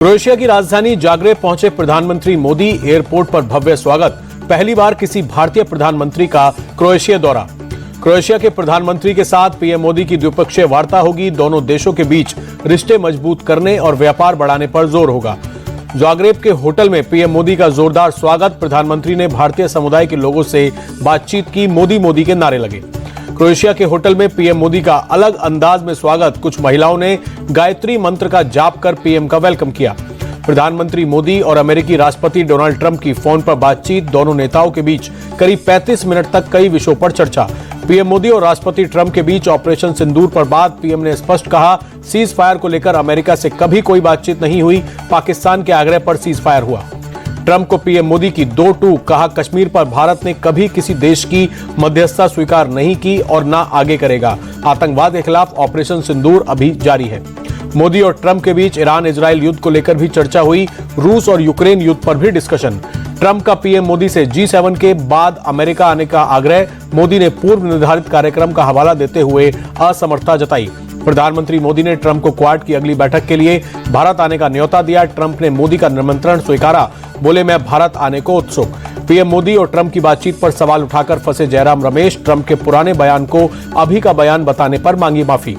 Croatia की राजधानी Zagreb पहुंचे प्रधानमंत्री मोदी, एयरपोर्ट पर भव्य स्वागत। पहली बार किसी भारतीय प्रधानमंत्री का क्रोएशिया दौरा। क्रोएशिया के प्रधानमंत्री के साथ पीएम मोदी की द्विपक्षीय वार्ता होगी। दोनों देशों के बीच रिश्ते मजबूत करने और व्यापार बढ़ाने पर जोर होगा। जाग्रेब के होटल में पीएम मोदी का जोरदार स्वागत। प्रधानमंत्री ने भारतीय समुदाय के लोगों से बातचीत की। मोदी मोदी के नारे लगे। क्रोएशिया के होटल में पीएम मोदी का अलग अंदाज में स्वागत। कुछ महिलाओं ने गायत्री मंत्र का जाप कर पीएम का वेलकम किया। प्रधानमंत्री मोदी और अमेरिकी राष्ट्रपति डोनाल्ड ट्रंप की फोन पर बातचीत। दोनों नेताओं के बीच करीब 35 मिनट तक कई विषयों पर चर्चा। पीएम मोदी और राष्ट्रपति ट्रंप के बीच ऑपरेशन सिंदूर पर बात। पीएम ने स्पष्ट कहा, सीज फायर को लेकर अमेरिका से कभी कोई बातचीत नहीं हुई। पाकिस्तान के आग्रह पर सीज फायर हुआ। ट्रंप को पीएम मोदी की दो टूक। कहा, कश्मीर पर भारत ने कभी किसी देश की मध्यस्थता स्वीकार नहीं की और ना आगे करेगा। आतंकवाद के खिलाफ ऑपरेशन सिंदूर अभी जारी है। मोदी और ट्रंप के बीच ईरान इजराइल युद्ध को लेकर भी चर्चा हुई। रूस और यूक्रेन युद्ध पर भी डिस्कशन। ट्रंप का पीएम मोदी से G7 के बाद अमेरिका आने का आग्रह। मोदी ने पूर्व निर्धारित कार्यक्रम का हवाला देते हुए असमर्थता जताई। प्रधानमंत्री मोदी ने ट्रंप को क्वाड की अगली बैठक के लिए भारत आने का न्योता दिया। ट्रंप ने मोदी का निमंत्रण स्वीकारा। बोले, मैं भारत आने को उत्सुक। पीएम मोदी और ट्रंप की बातचीत पर सवाल उठाकर फंसे जयराम रमेश। ट्रंप के पुराने बयान को अभी का बयान बताने पर मांगी माफी।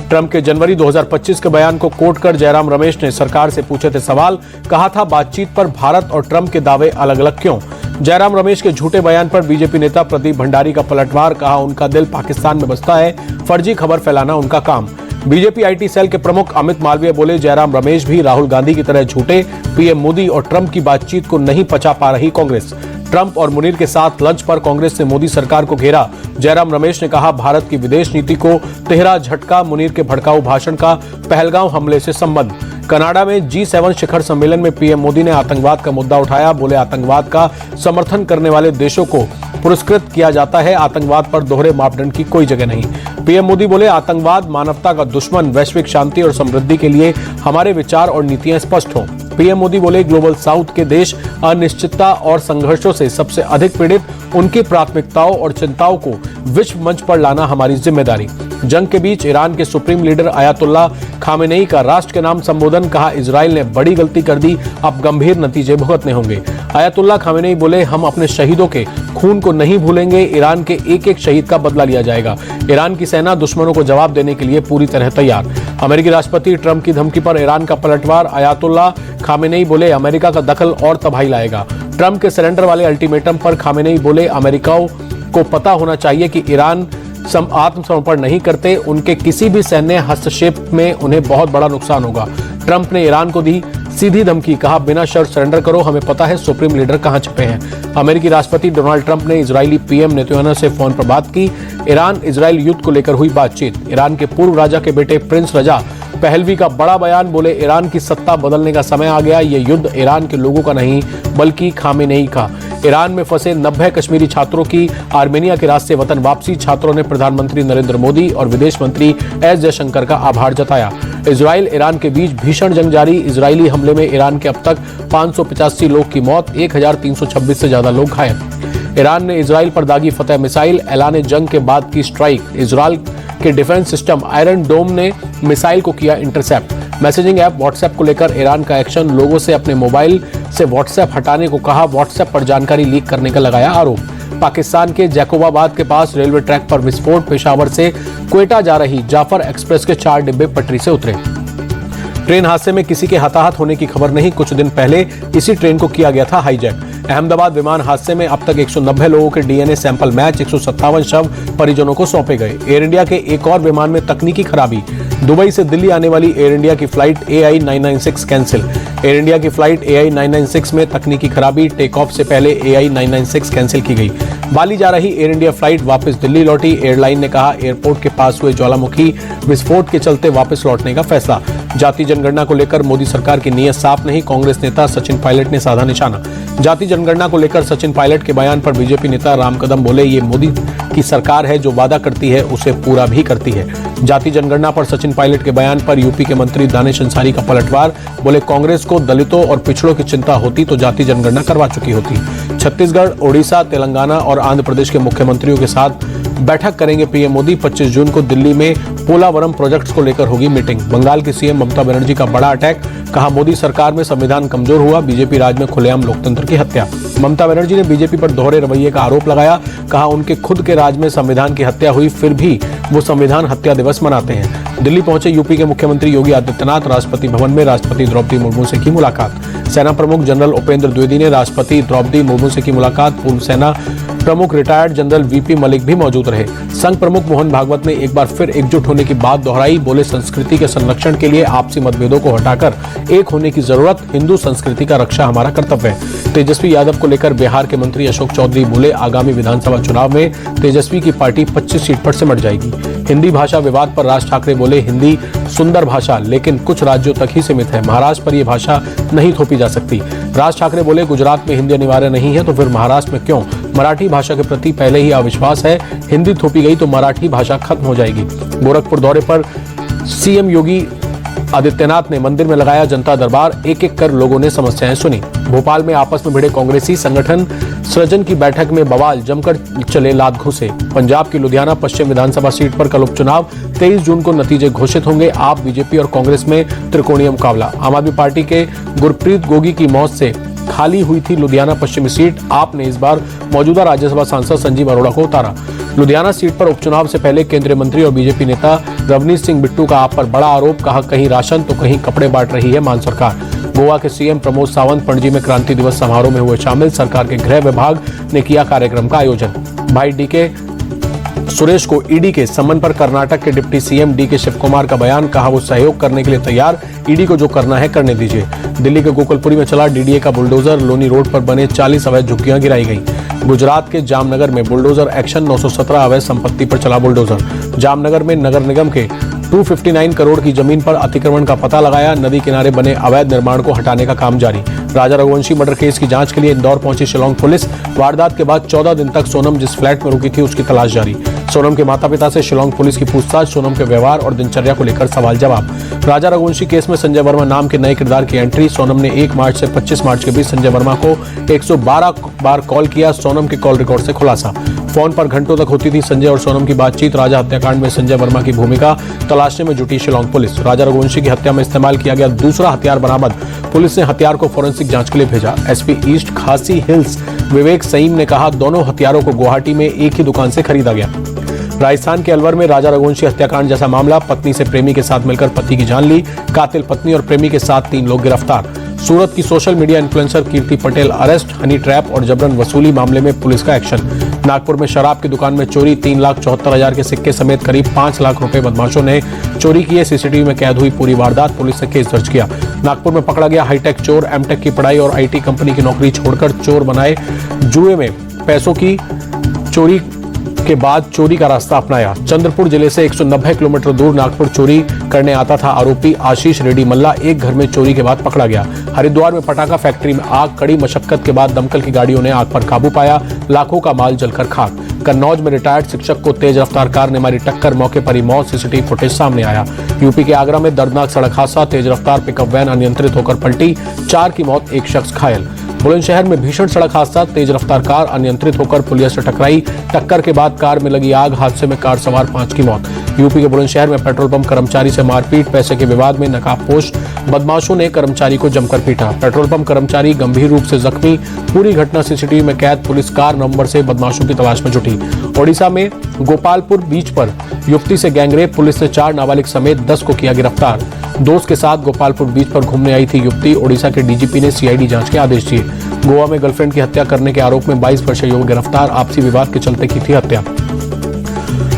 ट्रंप के जनवरी 2025 के बयान को कोट कर जयराम रमेश ने सरकार से पूछे थे सवाल। कहा था, बातचीत पर भारत और ट्रंप के दावे अलग अलग क्यों। जयराम रमेश के झूठे बयान पर बीजेपी नेता प्रदीप भंडारी का पलटवार। कहा, उनका दिल पाकिस्तान में बसता है, फर्जी खबर फैलाना उनका काम। बीजेपी आईटी सेल के प्रमुख अमित मालवीय बोले, जयराम रमेश भी राहुल गांधी की तरह झूठे। पीएम मोदी और ट्रंप की बातचीत को नहीं पचा पा रही कांग्रेस। ट्रंप और मुनीर के साथ लंच पर कांग्रेस ने मोदी सरकार को घेरा। जयराम रमेश ने कहा, भारत की विदेश नीति को तिहरा झटका। मुनीर के भड़काऊ भाषण का पहलगांव हमले से संबंध। कनाडा में G7 शिखर सम्मेलन में पीएम मोदी ने आतंकवाद का मुद्दा उठाया। बोले, आतंकवाद का समर्थन करने वाले देशों को पुरस्कृत किया जाता है। आतंकवाद पर दोहरे मापदंड की कोई जगह नहीं। पीएम मोदी बोले, आतंकवाद मानवता का दुश्मन। वैश्विक शांति और समृद्धि के लिए हमारे विचार और नीतियां स्पष्ट हों। पीएम मोदी बोले, ग्लोबल साउथ के देश अनिश्चितता और संघर्षों से सबसे अधिक पीड़ित। उनकी प्राथमिकताओं और चिंताओं को विश्व मंच पर लाना हमारी जिम्मेदारी। जंग के बीच ईरान के सुप्रीम लीडर अयातुल्ला खामेनेई का राष्ट्र के नाम संबोधन। कहा, इजराइल ने बड़ी गलती कर दी, अब गंभीर नतीजे भुगतने होंगे। अयातुल्ला खामेनेई बोले, हम अपने शहीदों के खून को नहीं भूलेंगे। ईरान के एक एक शहीद का बदला लिया जाएगा। ईरान की सेना दुश्मनों को जवाब देने के लिए पूरी तरह तैयार। अमेरिकी राष्ट्रपति ट्रंप की धमकी पर ईरान का पलटवार। अयातुल्ला खामेनेई बोले, अमेरिका का दखल और तबाही लाएगा। ट्रंप के सरेंडर वाले अल्टीमेटम पर खामेनेई बोले, अमेरिकाओं को पता होना चाहिए कि ईरान आत्मसमर्पण नहीं करते। उनके किसी भी सैन्य हस्तक्षेप में उन्हें बहुत बड़ा नुकसान होगा। ट्रंप ने ईरान को दी सीधी धमकी। कहा, बिना शर्त सरेंडर करो, हमें पता है सुप्रीम लीडर कहां छिपे हैं। अमेरिकी राष्ट्रपति डोनाल्ड ट्रंप ने इजरायली पीएम नेतन्याहू से फोन पर बात की। ईरान इजराइल युद्ध को लेकर हुई बातचीत। ईरान के पूर्व राजा के बेटे प्रिंस रजा पहलवी का बड़ा बयान। बोले, ईरान की सत्ता बदलने का समय आ गया। ये युद्ध ईरान के लोगों का नहीं बल्कि खामेनेई का। ईरान में फंसे 90 कश्मीरी छात्रों की आर्मेनिया के रास्ते वतन वापसी। छात्रों ने प्रधानमंत्री नरेंद्र मोदी और विदेश मंत्री एस जयशंकर का आभार जताया। इजराइल ईरान के बीच भीषण जंग जारी। इजरायली हमले में ईरान के अब तक 585 लोग की मौत, 1326 से ज्यादा लोग घायल। ईरान ने इजराइल पर दागी फतेह मिसाइल। ऐलान जंग के बाद की स्ट्राइक। इजराइल के डिफेंस सिस्टम आयरन डोम ने मिसाइल को किया इंटरसेप्ट। मैसेजिंग ऐप व्हाट्सएप को लेकर ईरान का एक्शन। लोगों से अपने मोबाइल से व्हाट्सएप हटाने को कहा। व्हाट्सएप पर जानकारी लीक करने का लगाया आरोप। पाकिस्तान के जैकोबाबाद के पास रेलवे ट्रैक पर विस्फोट। पेशावर से क्वेटा जा रही जाफर एक्सप्रेस के 4 डिब्बे पटरी से उतरे। ट्रेन हादसे में किसी के हताहत होने की खबर नहीं। कुछ दिन पहले इसी ट्रेन को किया गया था हाईजैक। अहमदाबाद विमान हादसे में अब तक 190 लोगों के डीएनए सैंपल मैच। 157 शव परिजनों को सौंपे गए। एयर इंडिया के एक और विमान में तकनीकी खराबी। दुबई से दिल्ली आने वाली एयर इंडिया की flight AI 996 cancel. Air India की फ्लाइट AI 996 में तकनीकी खराबी। टेक ऑफ से पहले AI 996 कैंसिल की गई। बाली जा रही एयर इंडिया फ्लाइट वापस दिल्ली लौटी। एयरलाइन ने कहा, एयरपोर्ट के पास हुए ज्वालामुखी विस्फोट के चलते वापस लौटने का फैसला। जाति जनगणना को लेकर मोदी सरकार की नीयत साफ नहीं। कांग्रेस नेता सचिन पायलट ने साधा निशाना। जाति जनगणना को लेकर सचिन पायलट के बयान पर बीजेपी नेता राम कदम बोले, ये मोदी की सरकार है, जो वादा करती है उसे पूरा भी करती है। जाति जनगणना पर सचिन पायलट के बयान पर यूपी के मंत्री दानिश अंसारी का पलटवार। बोले, कांग्रेस को दलितों और पिछड़ों की चिंता होती तो जाति जनगणना करवा चुकी होती। छत्तीसगढ़, ओडिशा, तेलंगाना और आंध्र प्रदेश के मुख्यमंत्रियों के साथ बैठक करेंगे पीएम मोदी। 25 जून को दिल्ली में पोलावरम प्रोजेक्ट्स को लेकर होगी मीटिंग। बंगाल की सीएम ममता बनर्जी का बड़ा अटैक, कहा मोदी सरकार में संविधान कमजोर हुआ, बीजेपी राज में खुलेआम लोकतंत्र की हत्या। ममता बनर्जी ने बीजेपी पर दोहरे रवैये का आरोप लगाया, कहा उनके खुद के राज में संविधान की हत्या हुई, फिर भी वो संविधान हत्या दिवस मनाते हैं। दिल्ली पहुंचे यूपी के मुख्यमंत्री योगी आदित्यनाथ, राष्ट्रपति भवन में राष्ट्रपति द्रौपदी मुर्मू से की मुलाकात। सेना प्रमुख जनरल उपेंद्र द्विवेदी ने राष्ट्रपति द्रौपदी मुर्मू से की मुलाकात। पूर्व सेना प्रमुख रिटायर्ड जनरल वीपी मलिक भी मौजूद रहे। संघ प्रमुख मोहन भागवत ने एक बार फिर एकजुट होने की बात दोहराई, बोले संस्कृति के संरक्षण के लिए आपसी मतभेदों को हटाकर एक होने की जरूरत, हिंदू संस्कृति का रक्षा हमारा कर्तव्य है। तेजस्वी यादव को लेकर बिहार के मंत्री अशोक चौधरी बोले, आगामी विधानसभा चुनाव में तेजस्वी की पार्टी 25 सीट पर सिमट जाएगी। हिंदी भाषा विवाद पर राज ठाकरे बोले, हिंदी सुंदर भाषा लेकिन कुछ राज्यों तक ही सीमित है, महाराष्ट्र पर यह भाषा नहीं थोपी जा सकती। राज ठाकरे बोले, गुजरात में हिंदी अनिवार्य नहीं है तो फिर महाराष्ट्र में क्यों? मराठी भाषा के प्रति पहले ही अविश्वास है, हिंदी थोपी गई तो मराठी भाषा खत्म हो जाएगी। गोरखपुर दौरे पर सीएम योगी आदित्यनाथ ने मंदिर में लगाया जनता दरबार, एक एक कर लोगों ने समस्याएं सुनी। भोपाल में आपस में भिड़े कांग्रेसी, संगठन सृजन की बैठक में बवाल, जमकर चले लात घुसे। पंजाब की लुधियाना पश्चिम विधानसभा सीट पर कल उपचुनाव, 23 जून को नतीजे घोषित होंगे। आप, बीजेपी और कांग्रेस में त्रिकोणीय मुकाबला। आम आदमी पार्टी के गुरप्रीत गोगी की मौत से खाली हुई थी लुधियाना पश्चिमी सीट, आप ने इस बार मौजूदा राज्यसभा सांसद संजीव अरोड़ा को उतारा। लुधियाना सीट पर उपचुनाव से पहले केंद्रीय मंत्री और बीजेपी नेता रवनीत सिंह बिट्टू का आप पर बड़ा आरोप, कहा कहीं राशन तो कहीं कपड़े बांट रही है मान सरकार। गोवा के सीएम प्रमोद सावंत पणजी में क्रांति दिवस समारोह में हुए शामिल, सरकार के गृह विभाग ने किया कार्यक्रम का आयोजन। भाई डीके सुरेश को ईडी के सम्मन पर कर्नाटक के deputy CM DK Shivakumar का बयान, कहा वो सहयोग करने के लिए तैयार, ईडी को जो करना है करने दीजिए। दिल्ली के गोकुलपुरी में चला डीडीए का बुलडोजर, लोनी रोड पर बने 40 अवैध झुग्गियां गिराई गई। गुजरात के जामनगर में बुलडोजर एक्शन, 917 अवैध संपत्ति पर चला बुलडोजर। जामनगर में नगर निगम के 259 करोड़ की जमीन पर अतिक्रमण का पता लगाया, नदी किनारे बने अवैध निर्माण को हटाने का काम जारी। राजा रघुवंशी मर्डर केस की जांच के लिए इंदौर पहुंची शिलांग पुलिस, वारदात के बाद 14 दिन तक सोनम जिस फ्लैट में रुकी थी उसकी तलाश जारी। सोनम के माता पिता से शिलांग पुलिस की पूछताछ, सोनम के व्यवहार और दिनचर्या को लेकर सवाल जवाब। राजा रघुवंशी केस में संजय वर्मा नाम के नए किरदार की एंट्री, सोनम ने 1 मार्च से 25 मार्च के बीच संजय वर्मा को 112 बार कॉल किया, सोनम के कॉल रिकॉर्ड से खुलासा। फोन पर घंटों तक होती थी संजय और सोनम की बातचीत, राजा हत्याकांड में संजय वर्मा की भूमिका तलाशने में जुटी शिलांग पुलिस। राजा रघुवंशी की हत्या में इस्तेमाल किया गया दूसरा हथियार बरामद, पुलिस ने हथियार को फोरेंसिक जांच के लिए भेजा। एसपी ईस्ट खासी हिल्स विवेक सईम ने कहा, दोनों हथियारों को गुवाहाटी में एक ही दुकान से खरीदा गया। राजस्थान के अलवर में राजा रघुवंशी हत्याकांड जैसा मामला, पत्नी से प्रेमी के साथ मिलकर पति की जान ली, कातिल पत्नी और प्रेमी के साथ 3 लोग गिरफ्तार। सूरत की सोशल मीडिया इन्फ्लुएंसर कीर्ति पटेल अरेस्ट, हनी ट्रैप और जबरन वसूली मामले में पुलिस का एक्शन। नागपुर में शराब की दुकान में चोरी, 3,74,000 के सिक्के समेत करीब 5 लाख रुपए बदमाशों ने चोरी किए, सीसीटीवी में कैद हुई पूरी वारदात, पुलिस ने केस दर्ज किया। नागपुर में पकड़ा गया हाईटेक चोर, एमटेक की पढ़ाई और आईटी कंपनी की नौकरी छोड़कर चोर बनाए, जुए में पैसों की चोरी के बाद चोरी का रास्ता अपनाया। चंद्रपुर जिले से 190 किलोमीटर दूर नागपुर चोरी करने आता था आरोपी आशीष रेड्डी मल्ला, एक घर में चोरी के बाद पकड़ा गया। हरिद्वार में पटाखा फैक्ट्री में आग, कड़ी मशक्कत के बाद दमकल की गाड़ियों ने आग पर काबू पाया, लाखों का माल जलकर खाक। कन्नौज में रिटायर्ड शिक्षक को तेज रफ्तार कार ने मारी टक्कर, मौके पर ही मौत, सीसीटीवी फुटेज सामने आया। यूपी के आगरा में दर्दनाक सड़क हादसा, तेज रफ्तार पिकअप वैन अनियंत्रित होकर पलटी, 4 की मौत, 1 शख्स घायल। बुलंदशहर में भीषण सड़क हादसा, तेज रफ्तार कार अनियंत्रित होकर पुलिया से टकराई, टक्कर के बाद कार में लगी आग, हादसे में कार सवार 5 की मौत। यूपी के बुलंदशहर में पेट्रोल पंप कर्मचारी से मारपीट, पैसे के विवाद में नकाबपोश बदमाशों ने कर्मचारी को जमकर पीटा, पेट्रोल पंप कर्मचारी गंभीर रूप से जख्मी, पूरी घटना सीसीटीवी में कैद, पुलिस कार नवंबर से बदमाशों की तलाश में जुटी। ओडिशा में गोपालपुर बीच पर युवती से गैंगरेप, पुलिस ने 4 नाबालिग समेत 10 को किया गिरफ्तार। दोस्त के साथ गोपालपुर बीच पर घूमने आई थी युवती, ओडिशा के डीजीपी ने सीआईडी जांच के आदेश दिए। गोवा में गर्लफ्रेंड की हत्या करने के आरोप में 22 वर्षीय युवक गिरफ्तार, आपसी विवाद के चलते की थी हत्या।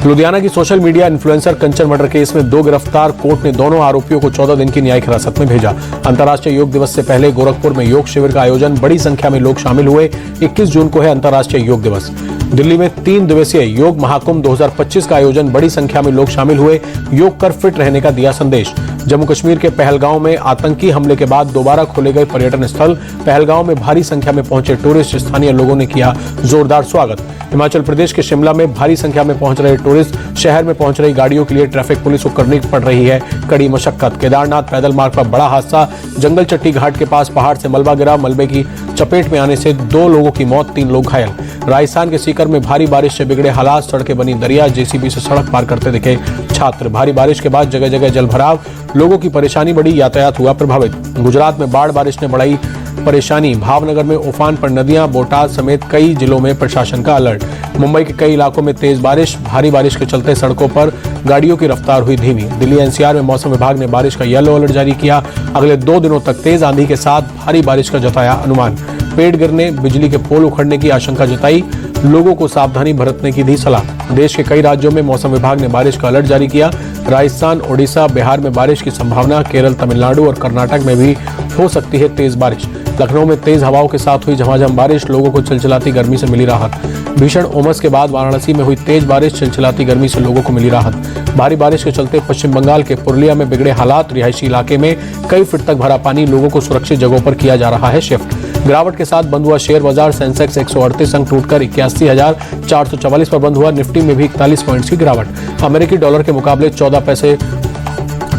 लुधियाना की सोशल मीडिया इन्फ्लुएंसर कंचन मर्डर केस में 2 गिरफ्तार, कोर्ट ने दोनों आरोपियों को 14 दिन की न्यायिक हिरासत में भेजा। अंतर्राष्ट्रीय योग दिवस से पहले गोरखपुर में योग शिविर का आयोजन, बड़ी संख्या में लोग शामिल हुए। 21 जून को है अंतर्राष्ट्रीय योग दिवस। दिल्ली में 3 दिवसीय योग महाकुंभ 2025 का आयोजन, बड़ी संख्या में लोग शामिल हुए, योग कर फिट रहने का दिया संदेश। जम्मू कश्मीर के पहलगांव में आतंकी हमले के बाद दोबारा खोले गए पर्यटन स्थल, पहलगांव में भारी संख्या में पहुंचे टूरिस्ट, स्थानीय लोगों ने किया जोरदार स्वागत। हिमाचल प्रदेश के शिमला में भारी संख्या में पहुंच रहे टूरिस्ट, शहर में पहुंच रही गाड़ियों के लिए ट्रैफिक पुलिस को करनी पड़ रही है कड़ी मशक्कत। केदारनाथ पैदल मार्ग पर बड़ा हादसा, जंगल चट्टी घाट के पास पहाड़ से मलबा गिरा, मलबे की चपेट में आने से 2 लोगों की मौत, 3 लोग घायल। राजस्थान के सीकर में भारी बारिश से बिगड़े हालात, सड़कें बनी दरिया, जेसीबी से सड़क पार करते दिखे छात्र। भारी बारिश के बाद जगह जगह जलभराव, लोगों की परेशानी बढ़ी, यातायात हुआ प्रभावित। गुजरात में बाढ़ बारिश ने बढ़ाई परेशानी, भावनगर में उफान पर नदियां, बोटाद समेत कई जिलों में प्रशासन का अलर्ट। मुंबई के कई इलाकों में तेज बारिश, भारी बारिश के चलते सड़कों पर गाड़ियों की रफ्तार हुई धीमी। दिल्ली एनसीआर में मौसम विभाग ने बारिश का येलो अलर्ट जारी किया, अगले 2 दिनों तक तेज आंधी के साथ भारी बारिश का जताया अनुमान। पेड़ गिरने, बिजली के पोल उखड़ने की आशंका जताई, लोगों को सावधानी बरतने की दी सलाह। देश के कई राज्यों में मौसम विभाग ने बारिश का अलर्ट जारी किया, राजस्थान, ओडिशा, बिहार में बारिश की संभावना, केरल, तमिलनाडु और कर्नाटक में भी हो सकती है तेज बारिश। लखनऊ में तेज हवाओं के साथ हुई झमाझम बारिश, लोगों को चिलचिलाती गर्मी से मिली राहत। भीषण उमस के बाद वाराणसी में हुई तेज बारिश, चिलचिलाती गर्मी से लोगों को मिली राहत। भारी बारिश के चलते पश्चिम बंगाल के पुरुलिया में बिगड़े हालात, रिहायशी इलाके में कई फीट तक भरा पानी, लोगों को सुरक्षित जगहों पर किया जा रहा है शिफ्ट। गिरावट के साथ बंद हुआ शेयर बाजार, सेंसेक्स 138 अंक टूटकर 81,444 पर बंद हुआ, निफ्टी में भी 41 पॉइंट्स की गिरावट। अमेरिकी डॉलर के मुकाबले 14 पैसे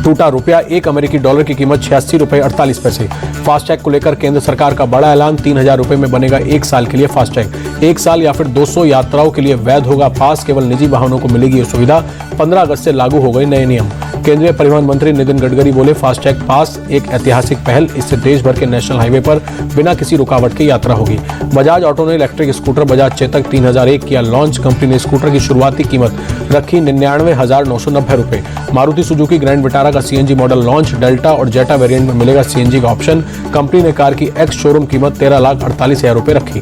टूटा रुपया, 1 अमेरिकी डॉलर की कीमत 86 रुपए 48 पैसे। फास्टैग को लेकर केंद्र सरकार का बड़ा ऐलान, 3,000 रुपए में बनेगा 1 साल के लिए फास्टैग। 1 साल या फिर 200 यात्राओं के लिए वैध होगा पास, केवल निजी वाहनों को मिलेगी ये सुविधा। 15 अगस्त से लागू हो गए नए नियम। केंद्रीय परिवहन मंत्री नितिन गडकरी बोले, फास्टैग पास एक ऐतिहासिक पहल, इससे देश भर के नेशनल हाईवे पर बिना किसी रुकावट के यात्रा होगी। बजाज ऑटो ने इलेक्ट्रिक स्कूटर बजाज चेतक 3001 किया लॉन्च, कंपनी ने स्कूटर की शुरुआती कीमत रखी 99,990 रुपए। मारुति सुजुकी ग्रैंड विटारा का सीएनजी मॉडल लॉन्च, डेल्टा और जेटा वेरिएंट में मिलेगा सीएनजी का ऑप्शन। कंपनी ने कार की एक्स शोरूम कीमत 13,48,000 रुपए रखी।